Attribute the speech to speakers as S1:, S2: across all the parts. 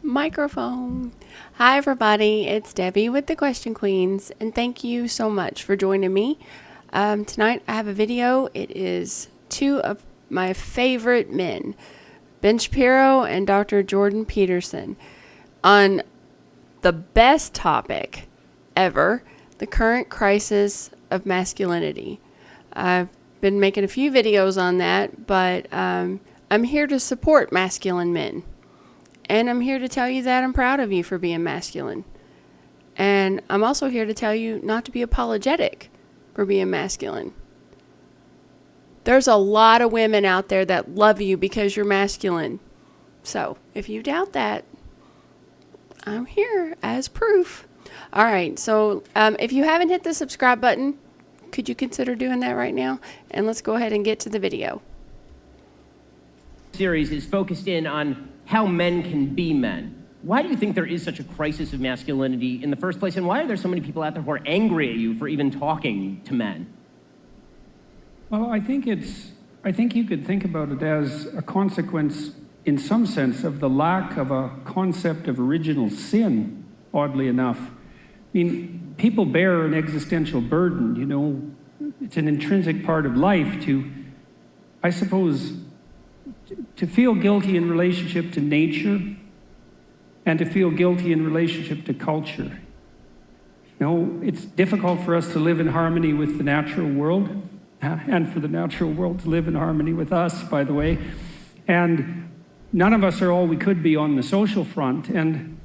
S1: Microphone. Hi, everybody. It's Debbie with the Question Queens, and thank you so much for joining me. Tonight, I have a video. It is two of my favorite men, Ben Shapiro and Dr. Jordan Peterson, on the best topic ever, the current crisis of masculinity. I've been making a few videos on that, but I'm here to support masculine men. And I'm here to tell you that I'm proud of you for being masculine. And I'm also here to tell you not to be apologetic for being masculine. There's a lot of women out there that love you because you're masculine. So if you doubt that, I'm here as proof. All right, so if you haven't hit the subscribe button, could you consider doing that right now? And let's go ahead and get to the video.
S2: Series is focused in on how men can be men. Why do you think there is such a crisis of masculinity in the first place, and why are there so many people out there who are angry at you for even talking to men?
S3: Well, I think you could think about it as a consequence, in some sense, of the lack of a concept of original sin, oddly enough. I mean, people bear an existential burden, you know. It's an intrinsic part of life to, I suppose, to feel guilty in relationship to nature and to feel guilty in relationship to culture. You know, it's difficult for us to live in harmony with the natural world, and for the natural world to live in harmony with us, by the way. And none of us are all we could be on the social front. And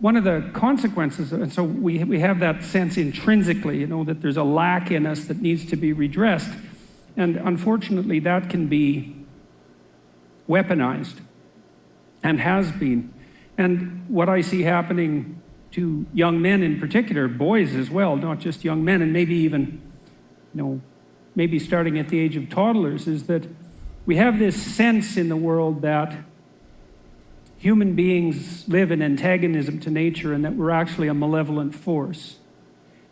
S3: one of the consequences, and so we have that sense intrinsically, you know, that there's a lack in us that needs to be redressed. And unfortunately, that can be weaponized, and has been. And what I see happening to young men in particular, boys as well, not just young men, and maybe even, you know, maybe starting at the age of toddlers, is that we have this sense in the world that human beings live in antagonism to nature and that we're actually a malevolent force.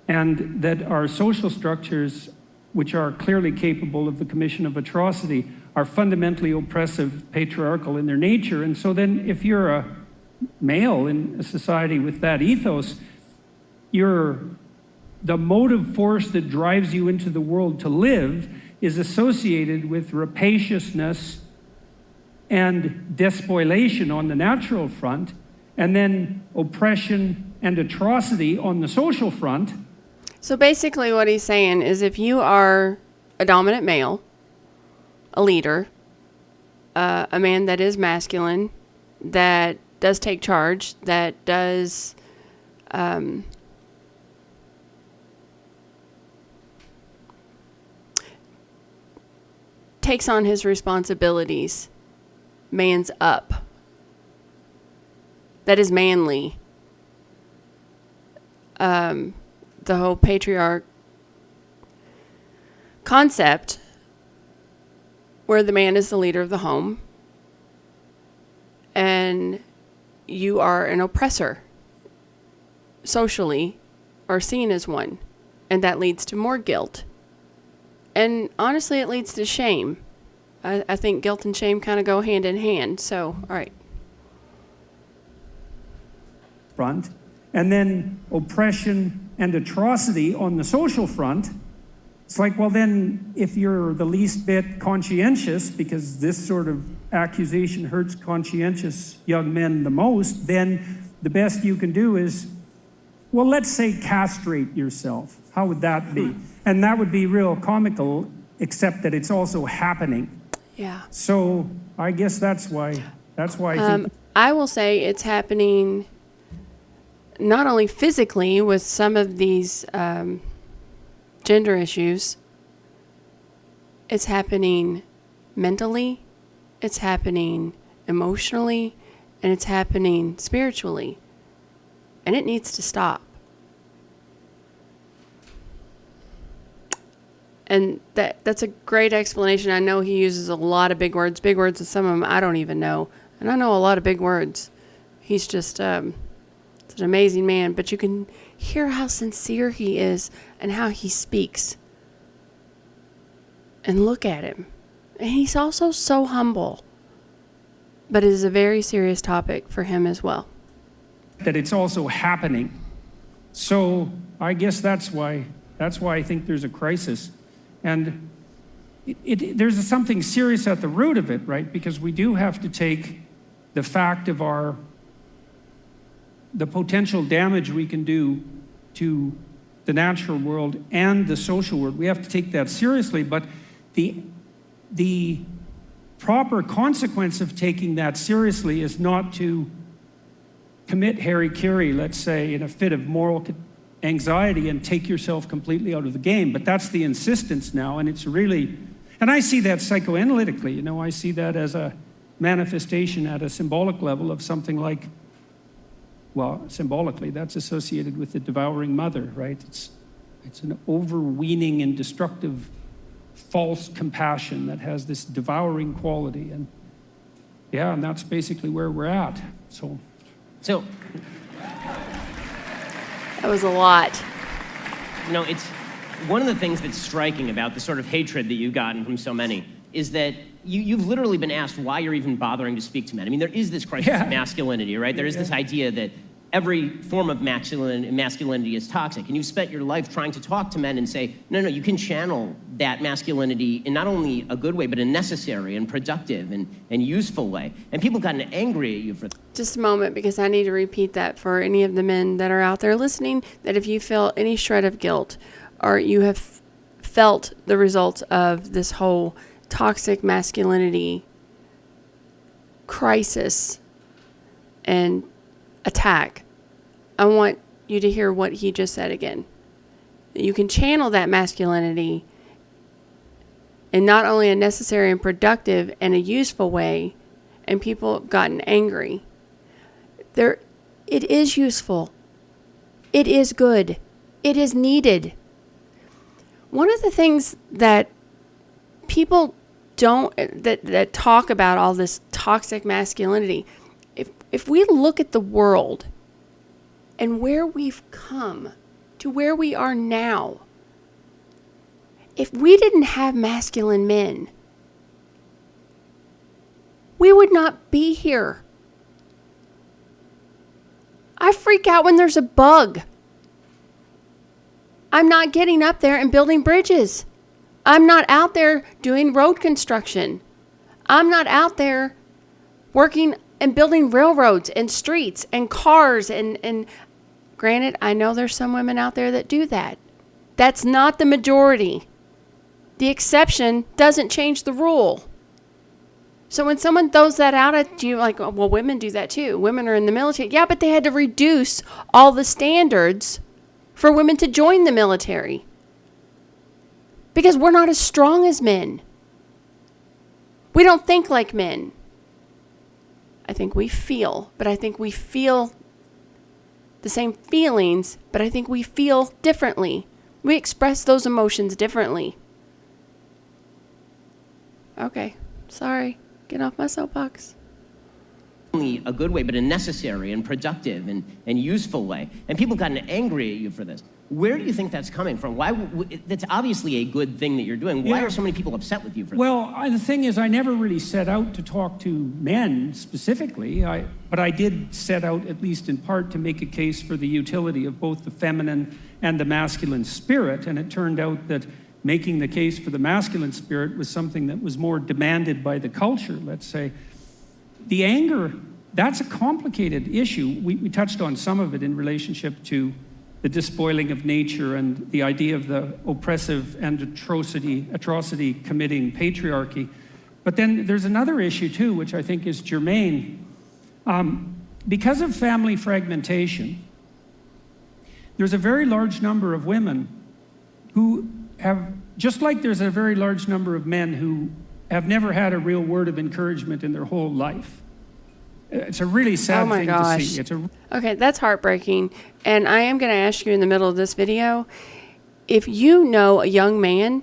S3: And that our social structures, which are clearly capable of the commission of atrocity, are fundamentally oppressive, patriarchal in their nature. And so then if you're a male in a society with that ethos, the motive force that drives you into the world to live is associated with rapaciousness and despoliation on the natural front, and then oppression and atrocity on the social front.
S1: So basically what he's saying is if you are a dominant male, a leader, a man that is masculine, that does take charge, that does takes on his responsibilities, man's up, that is manly. The whole patriarch concept, where the man is the leader of the home and you are an oppressor socially, are seen as one, and that leads to more guilt. And honestly, it leads to shame. I think guilt and shame kind of go hand in hand. So, all right.
S3: Front, and then oppression and atrocity on the social front. It's like, well, then if you're the least bit conscientious, because this sort of accusation hurts conscientious young men the most, then the best you can do is, well, let's say castrate yourself. How would that be? And that would be real comical, except that it's also happening.
S1: Yeah.
S3: So I guess that's why I think...
S1: I will say it's happening not only physically with some of these gender issues, it's happening mentally, it's happening emotionally, and it's happening spiritually. And it needs to stop. And that's a great explanation. I know he uses a lot of big words, and some of them I don't even know. And I know a lot of big words. He's just an amazing man. But you can hear how sincere he is and how he speaks. And look at him. And he's also so humble. But it is a very serious topic for him as well.
S3: that it's also happening. So I guess that's why I think there's a crisis. And there's something serious at the root of it, right? Because we do have to take the fact of the potential damage we can do to the natural world and the social world. We have to take that seriously, but the proper consequence of taking that seriously is not to commit hara-kiri, let's say, in a fit of moral anxiety and take yourself completely out of the game. But that's the insistence now, and it's really, and I see that psychoanalytically, I see that as a manifestation at a symbolic level of something like, well, symbolically, that's associated with the devouring mother, right? It's an overweening and destructive false compassion that has this devouring quality. And yeah, and that's basically where we're at. So
S1: that was a lot.
S2: It's one of the things that's striking about the sort of hatred that you've gotten from so many is that you've literally been asked why you're even bothering to speak to men. I mean, there is this crisis of masculinity, right? There is this idea that every form of masculinity is toxic, and you've spent your life trying to talk to men and say, no, you can channel that masculinity in not only a good way, but a necessary and productive and useful way. And people have gotten angry at you for that.
S1: Just a moment, because I need to repeat that for any of the men that are out there listening, that if you feel any shred of guilt or you have felt the results of this whole toxic masculinity crisis and attack, I want you to hear what he just said again. You can channel that masculinity in not only a necessary and productive and a useful way, and people have gotten angry. It is useful. It is good. It is needed. One of the things that people that talk about all this toxic masculinity, if we look at the world and where we've come to where we are now, if we didn't have masculine men, we would not be here. I freak out when there's a bug. I'm not getting up there and building bridges. I'm not out there doing road construction. I'm not out there working and building railroads and streets and cars and granted, I know there's some women out there that do that. That's not the majority. The exception doesn't change the rule. So when someone throws that out at you, like, well, women do that too. Women are in the military. Yeah, but they had to reduce all the standards for women to join the military. Because we're not as strong as men. We don't think like men. I think we feel, but I think we feel the same feelings, but I think we feel differently. We express those emotions differently. Okay, sorry. Get off my soapbox.
S2: Only a good way, but a necessary and productive and useful way. And people have gotten angry at you for this. Where do you think that's coming from? Why? That's obviously a good thing that you're doing. Why are so many people upset with you for that?
S3: Well, the thing is, I never really set out to talk to men specifically, but I did set out, at least in part, to make a case for the utility of both the feminine and the masculine spirit. And it turned out that making the case for the masculine spirit was something that was more demanded by the culture, let's say. The anger, that's a complicated issue. We touched on some of it in relationship to the despoiling of nature and the idea of the oppressive and atrocity committing patriarchy. But then there's another issue too, which I think is germane. Because of family fragmentation, there's a very large number of women who have, just like there's a very large number of men who have never had a real word of encouragement in their whole life. It's a really sad thing to see.
S1: Okay, that's heartbreaking. And I am going to ask you in the middle of this video, if you know a young man,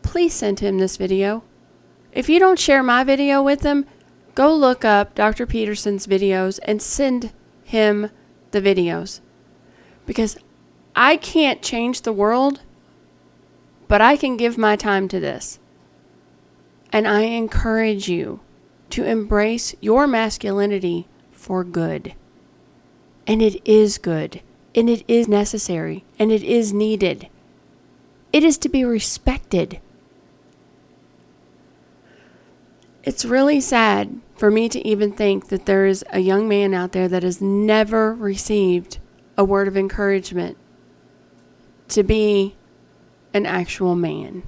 S1: please send him this video. If you don't share my video with him, go look up Dr. Peterson's videos and send him the videos. Because I can't change the world, but I can give my time to this. And I encourage you to embrace your masculinity for good. And it is good. And it is necessary. And it is needed. It is to be respected. It's really sad for me to even think that there is a young man out there that has never received a word of encouragement to be an actual man.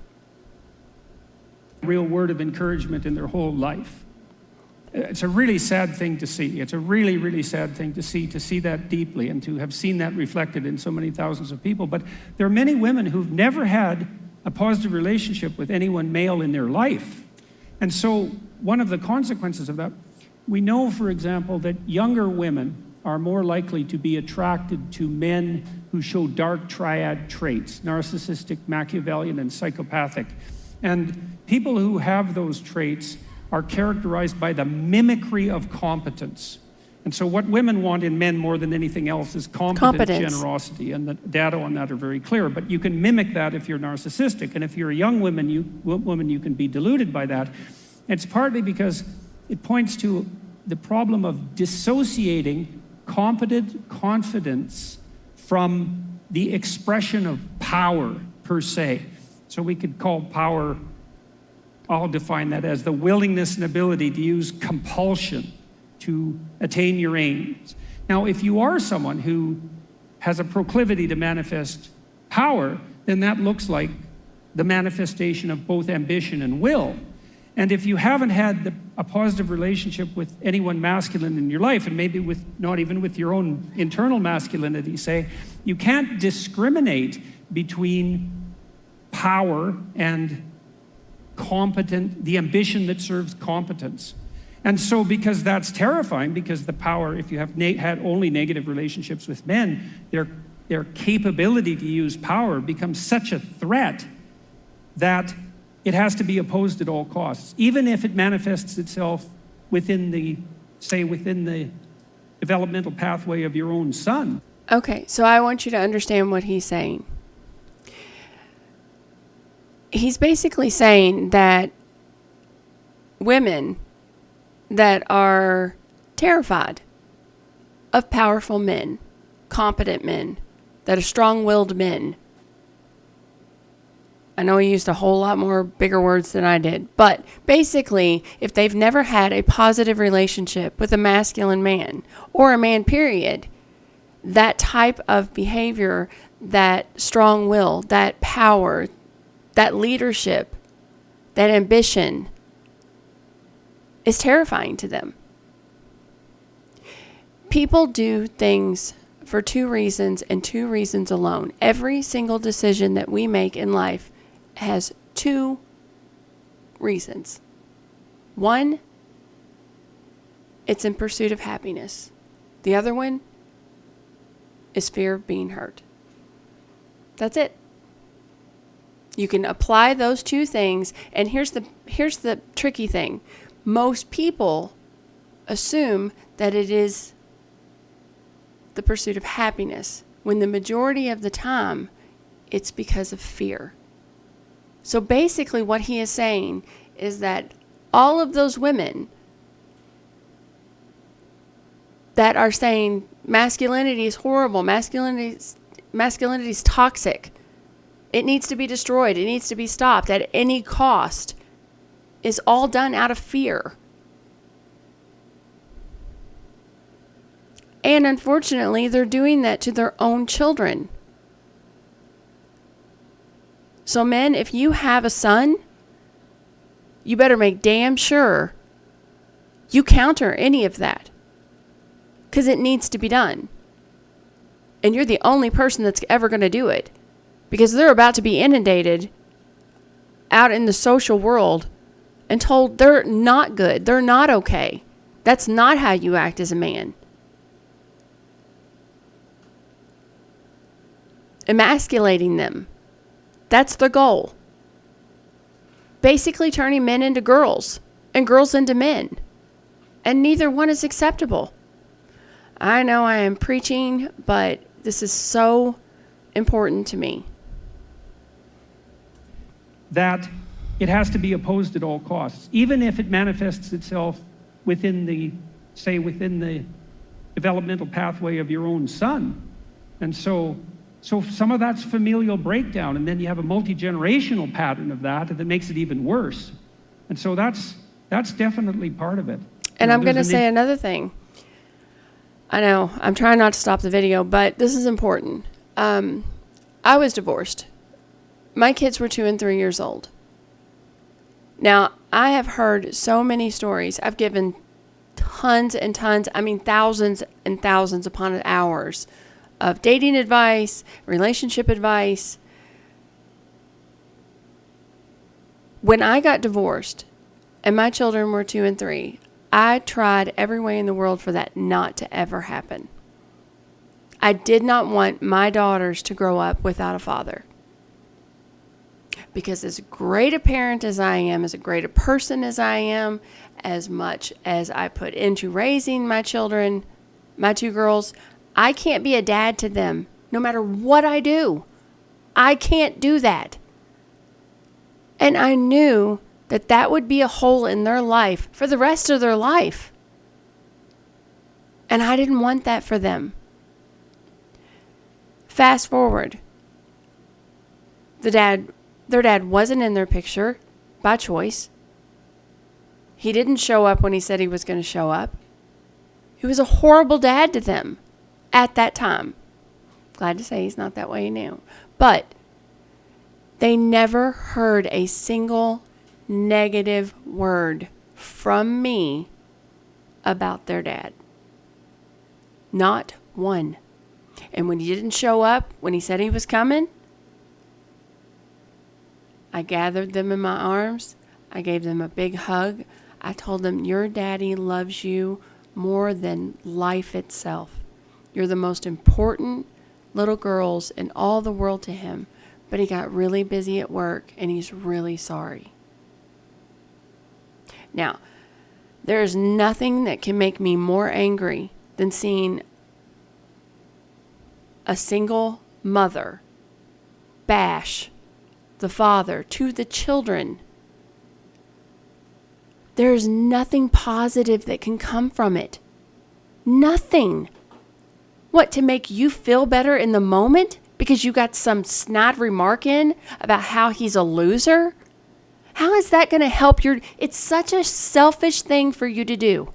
S3: Real word of encouragement in their whole life. It's a really sad thing to see. It's a really, really sad thing to see that deeply and to have seen that reflected in so many thousands of people. But there are many women who've never had a positive relationship with anyone male in their life. And so one of the consequences of that, we know, for example, that younger women are more likely to be attracted to men who show dark triad traits, narcissistic, Machiavellian, and psychopathic. And people who have those traits are characterized by the mimicry of competence. And so what women want in men more than anything else is competence. Generosity, and the data on that are very clear. But you can mimic that if you're narcissistic, and if you're a young woman, you can be deluded by that. It's partly because it points to the problem of dissociating competent confidence from the expression of power per se. So we could call power, I'll define that as the willingness and ability to use compulsion to attain your aims. Now, if you are someone who has a proclivity to manifest power, then that looks like the manifestation of both ambition and will. And if you haven't had a positive relationship with anyone masculine in your life, and maybe with not even with your own internal masculinity, say, you can't discriminate between power and the ambition that serves competence. And so because that's terrifying, because the power, if you have had only negative relationships with men, their capability to use power becomes such a threat that it has to be opposed at all costs, even if it manifests itself within the developmental pathway of your own son.
S1: Okay, so I want you to understand what he's saying. He's basically saying that women that are terrified of powerful men, competent men, that are strong-willed men. I know he used a whole lot more bigger words than I did, but basically, if they've never had a positive relationship with a masculine man, or a man period, that type of behavior, that strong will, that power, that leadership, that ambition is terrifying to them. People do things for two reasons and two reasons alone. Every single decision that we make in life has two reasons. One, it's in pursuit of happiness. The other one is fear of being hurt. That's it. You can apply those two things, and here's the tricky thing. Most people assume that it is the pursuit of happiness, when the majority of the time it's because of fear. So basically what he is saying is that all of those women that are saying masculinity is horrible, masculinity is toxic, it needs to be destroyed, it needs to be stopped at any cost, is all done out of fear. And unfortunately, they're doing that to their own children. So men, if you have a son, you better make damn sure you counter any of that, because it needs to be done. And you're the only person that's ever going to do it, because they're about to be inundated out in the social world and told they're not good, they're not okay. That's not how you act as a man. Emasculating them. That's the goal. Basically turning men into girls and girls into men. And neither one is acceptable. I know I am preaching, but this is so important to me.
S3: That it has to be opposed at all costs, even if it manifests itself within the developmental pathway of your own son. And so some of that's familial breakdown, and then you have a multi-generational pattern of that makes it even worse. And so that's definitely part of it.
S1: And I'm going to say another thing. I know, I'm trying not to stop the video, but this is important. I was divorced. My kids were 2 and 3 years old. Now, I have heard so many stories. I've given tons and tons, thousands and thousands upon hours of dating advice, relationship advice. When I got divorced and my children were 2 and 3, I tried every way in the world for that not to ever happen. I did not want my daughters to grow up without a father. Because as great a parent as I am, as great a person as I am, as much as I put into raising my children, my 2 girls, I can't be a dad to them no matter what I do. I can't do that. And I knew that would be a hole in their life for the rest of their life. And I didn't want that for them. Fast forward. Their dad wasn't in their picture by choice. He didn't show up when he said he was going to show up. He was a horrible dad to them at that time. Glad to say he's not that way now. But they never heard a single negative word from me about their dad. Not one. And when he didn't show up, when he said he was coming, I gathered them in my arms. I gave them a big hug. I told them, your daddy loves you more than life itself. You're the most important little girls in all the world to him. But he got really busy at work and he's really sorry. Now, there is nothing that can make me more angry than seeing a single mother bash the father to the children. There is nothing positive that can come from it. Nothing. What, to make you feel better in the moment because you got some snide remark in about how he's a loser? How is that going to help your... It's such a selfish thing for you to do.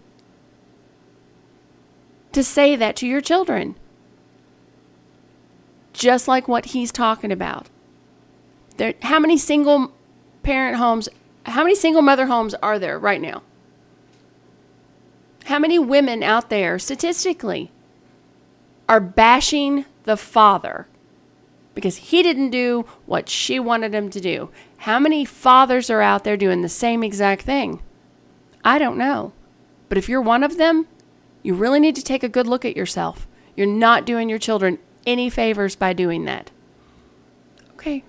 S1: To say that to your children. Just like what he's talking about. How many single parent homes, how many single mother homes are there right now? How many women out there, statistically, are bashing the father because he didn't do what she wanted him to do? How many fathers are out there doing the same exact thing? I don't know. But if you're one of them, you really need to take a good look at yourself. You're not doing your children any favors by doing that. Okay.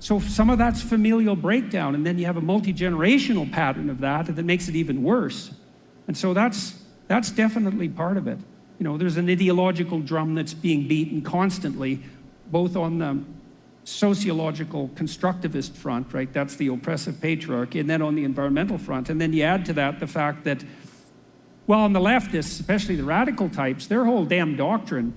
S3: So some of that's familial breakdown, and then you have a multi-generational pattern of that makes it even worse. And so that's definitely part of it. You know, there's an ideological drum that's being beaten constantly, both on the sociological constructivist front, right? That's the oppressive patriarchy, and then on the environmental front. And then you add to that the fact that, well, on the leftists, especially the radical types, their whole damn doctrine,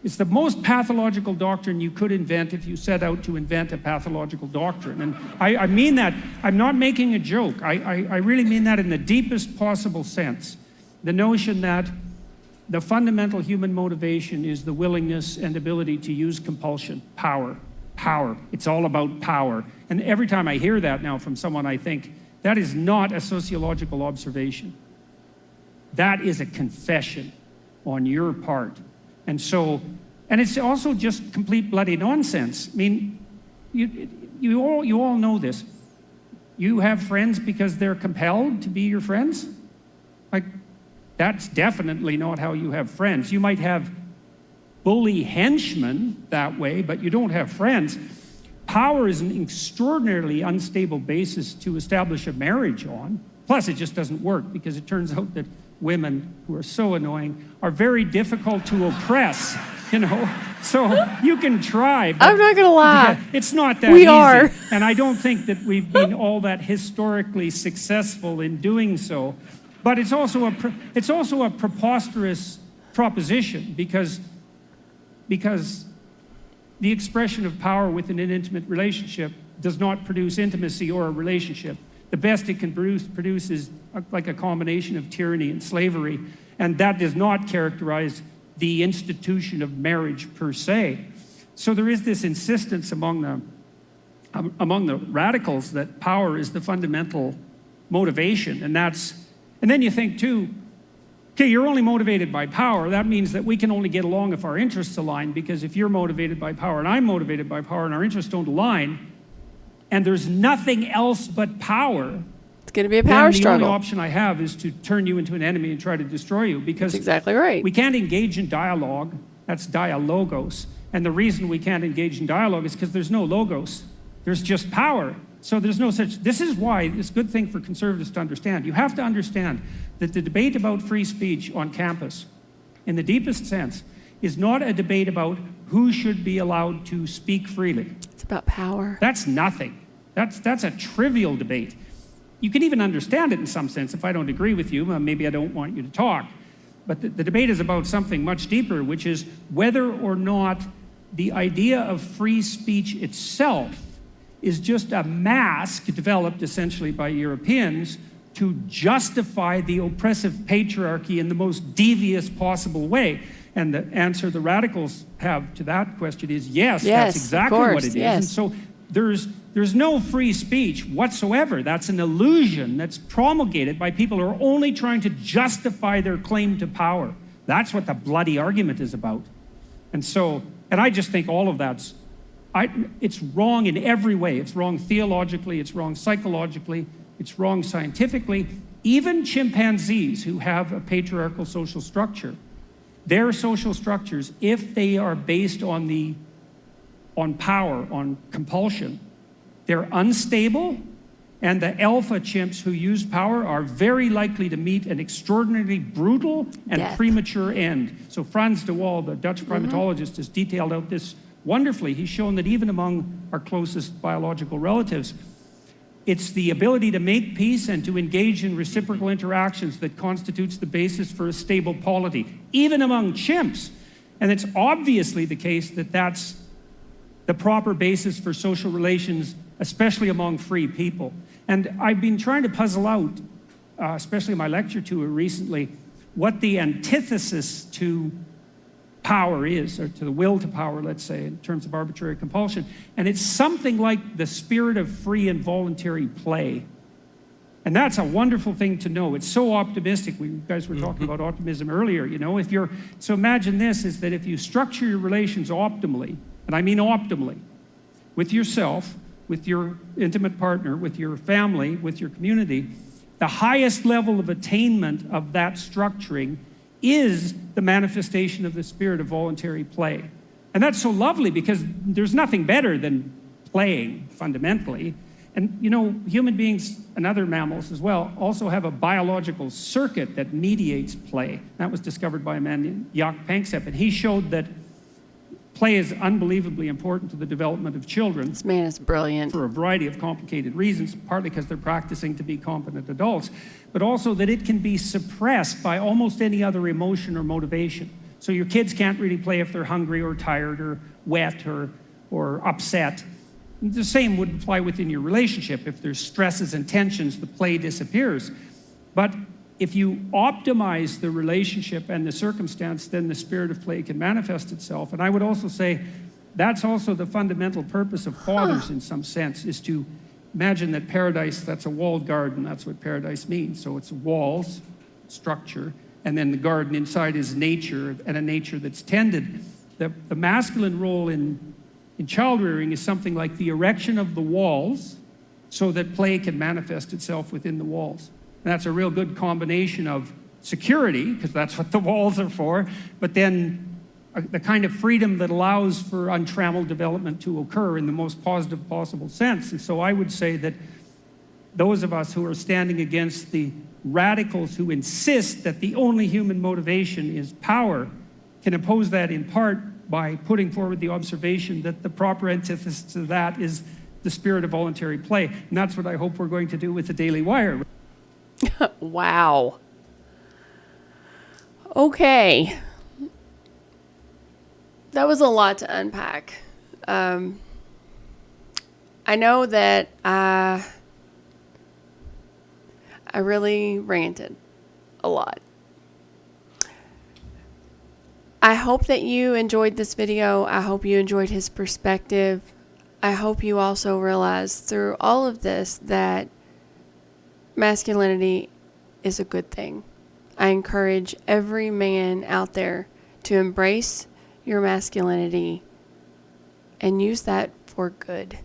S3: it's the most pathological doctrine you could invent if you set out to invent a pathological doctrine. And I mean that. I'm not making a joke. I really mean that in the deepest possible sense. The notion that the fundamental human motivation is the willingness and ability to use compulsion, power. It's all about power. And every time I hear that now from someone, I think, that is not a sociological observation. That is a confession on your part. And so, and it's also just complete bloody nonsense. I mean, you all know this. You have friends because they're compelled to be your friends? Like, that's definitely not how you have friends. You might have bully henchmen that way, but you don't have friends. Power is an extraordinarily unstable basis to establish a marriage on. Plus, it just doesn't work because it turns out that women who are so annoying are very difficult to oppress, you know? So you can try, but
S1: I'm not going to lie.
S3: It's not that easy.
S1: We are.
S3: And I don't think that we've been all that historically successful in doing so. But it's also a preposterous proposition because the expression of power within an intimate relationship does not produce intimacy or a relationship. The best it can produce is like a combination of tyranny and slavery, and that does not characterize the institution of marriage per se. So there is this insistence among the radicals that power is the fundamental motivation, and then you think too, okay, you're only motivated by power. That means that we can only get along if our interests align, because if you're motivated by power and I'm motivated by power and our interests don't align, and there's nothing else but power,
S1: it's going to be a power struggle.
S3: The only option I have is to turn you into an enemy and try to destroy you, because
S1: that's exactly right.
S3: We can't engage in dialogue. That's dialogos. And the reason we can't engage in dialogue is because there's no logos. There's just power. So there's no such, this is why it's a good thing for conservatives to understand. You have to understand that the debate about free speech on campus, in the deepest sense, is not a debate about who should be allowed to speak freely.
S1: It's about power.
S3: That's nothing. That's a trivial debate. You can even understand it in some sense. If I don't agree with you, maybe I don't want you to talk. But the debate is about something much deeper, which is whether or not the idea of free speech itself is just a mask developed essentially by Europeans to justify the oppressive patriarchy in the most devious possible way. And the answer the radicals have to that question is yes, that's exactly what it is.
S1: Yes.
S3: And so there's no free speech whatsoever. That's an illusion that's promulgated by people who are only trying to justify their claim to power. That's what the bloody argument is about. And I just think all of it's wrong in every way. It's wrong theologically, it's wrong psychologically, it's wrong scientifically. Even chimpanzees who have a patriarchal social structure, their social structures, if they are based on power, on compulsion, they're unstable, and the alpha chimps who use power are very likely to meet an extraordinarily brutal and premature end. So Frans de Waal, the Dutch primatologist, has detailed out this wonderfully. He's shown that even among our closest biological relatives, it's the ability to make peace and to engage in reciprocal interactions that constitutes the basis for a stable polity, even among chimps. And it's obviously the case that that's the proper basis for social relations, especially among free people. And I've been trying to puzzle out, especially in my lecture tour recently, what the antithesis to power is, or to the will to power, let's say, in terms of arbitrary compulsion. And it's something like the spirit of free and voluntary play. And that's a wonderful thing to know. It's so optimistic. You guys were talking about optimism earlier, you know. So imagine this, is that if you structure your relations optimally, and I mean optimally, with yourself, with your intimate partner, with your family, with your community, the highest level of attainment of that structuring is the manifestation of the spirit of voluntary play. And that's so lovely because there's nothing better than playing, fundamentally. And you know, human beings and other mammals as well also have a biological circuit that mediates play. That was discovered by a man named Jaak Panksepp, and he showed that play is unbelievably important to the development of children.
S1: This man is brilliant.
S3: For a variety of complicated reasons, partly because they're practicing to be competent adults, but also that it can be suppressed by almost any other emotion or motivation. So your kids can't really play if they're hungry or tired or wet or upset. The same would apply within your relationship. If there's stresses and tensions, the play disappears. But if you optimize the relationship and the circumstance, then the spirit of play can manifest itself. And I would also say that's also the fundamental purpose of fathers in some sense, is to imagine that paradise, that's a walled garden. That's what paradise means. So it's walls, structure, and then the garden inside is nature, and a nature that's tended. The masculine role in child rearing is something like the erection of the walls so that play can manifest itself within the walls. And that's a real good combination of security, because that's what the walls are for, but then the kind of freedom that allows for untrammeled development to occur in the most positive possible sense. And so I would say that those of us who are standing against the radicals who insist that the only human motivation is power can oppose that in part by putting forward the observation that the proper antithesis to that is the spirit of voluntary play. And that's what I hope we're going to do with the Daily Wire.
S1: Wow. Okay. That was a lot to unpack. I know that I really ranted a lot. I hope that you enjoyed this video. I hope you enjoyed his perspective. I hope you also realize through all of this that masculinity is a good thing. I encourage every man out there to embrace your masculinity and use that for good.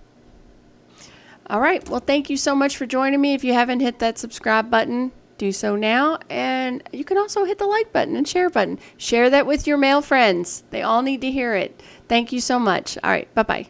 S1: All right. Well, thank you so much for joining me. If you haven't hit that subscribe button, do so now. And you can also hit the like button and share button. Share that with your male friends. They all need to hear it. Thank you so much. All right. Bye-bye.